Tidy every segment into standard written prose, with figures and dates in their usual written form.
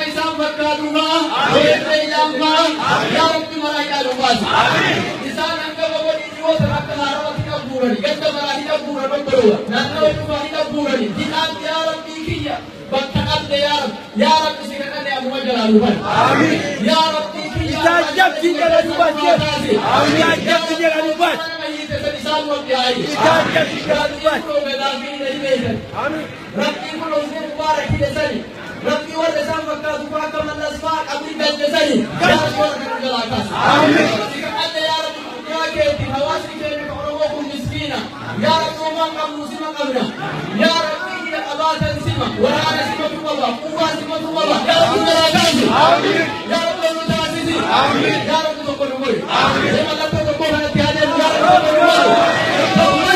إسام فكادوما ويتري لامما يا رب مرايا لوباس إسان أنك وولي جوز ركنا رواتي كبورني قد مراهي كبورا نبروا نانوي كفاهي كبورني دينات يا رب كيكيا بكتقد يا رب سيكتن يا مجرى لوبان يا رب كيكيا إتاجب سيكتن لوبان إتاجب سيكتن لوبان إتاجب سيكتن لوبان ربي كل وزير مبارك لسني ربي ورسام فكاد فاك من الأسماء قبل بلسني يا رب ورسام جلاكاس سيكتن يا رب يا كيتي هواسي كيتي فعروكم مسكينة يا رب ومان قبل سيما قبنا يا رب إيه أباتا سيما ورانا سيما في الله قوة سيما في الله يا رب جلاكاس يا رب المتاسسي يا رب تقول نقول سيما لك تقول هنتهادي يا رب تقول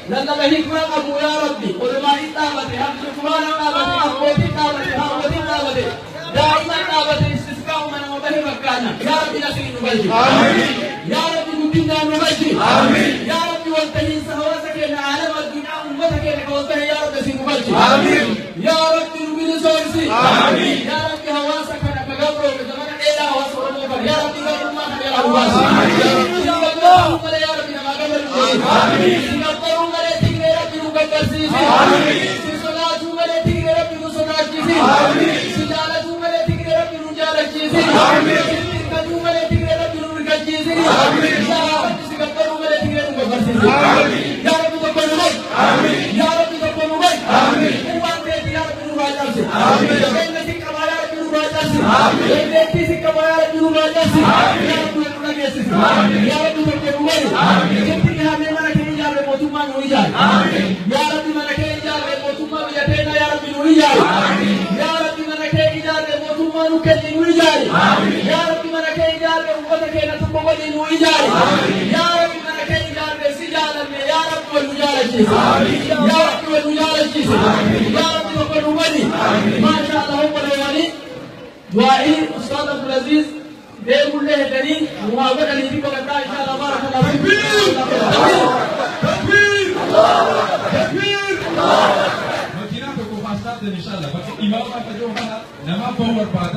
لأن الحكمة أبو يا ربي علماء الطابة هم شكران الطابة أخوتي الطابة أخوتي الطابة دائما الطابة استسقاء من وبه مكانا يا ربي نسير نبجي يا ربي نبينا نبجي يا ربي وانتهي سهواتك إلى عالم الدنيا أمتك إلى كوزبه يا ربي نسير نبجي يا ربي نبينا سورسي يا ربي هواسك نبغبرو بزمان إلى هواس ونوبر يا ربي غير ما خير هواس يا ربي نبغبرو يا ربي نبغبرو si sodaatu malee tigre rabbi nu sodaachisi si jaalatu malee tigre rabbi nu jaalachiisi si hirkatu malee tigre rabbi nu hirkachiisi yaa rabbi si gabbaruu malee tigre nu gabbarsiisi yaa rabbi tokko nu godhi yaa rabbi tokko nu godhi waan ta'eef yaa rabbi nu baay'aasi eenyuti si qabaa yaa rabbi nu baay'aasi eenyuti si qabaa yaa rabbi nu baay'aasi yaa rabbi nu dhageessisi yaa rabbi tokko nu godhi jetti dhihaamee mana kee ijaarre mootummaa nu ijaarre yaa rabbi mana kee ijaarre mootummaa biyya teenya yaa rabbi nu ijaarre yaa rabbi mana kee ijaarre mootummaa nu kenni nu ijaarre yaa rabbi mana kee ijaarre ummata keenya tokko godhi nu ijaarre yaa rabbi mana kee ijaarre si jaalanne yaa rabbi wal nu jaalachiise yaa rabbi wal nu jaalachiise yaa rabbi tokko nu godhi maasha Allah obboleewwani du'aa'i ustaad Abdulaziz deemullee hedanii numaa godhanii fi boqonnaa insha Allah baarakallahu مكينات وكوفاستات ان شاء الله بس امام ما تجوها نما فور بعد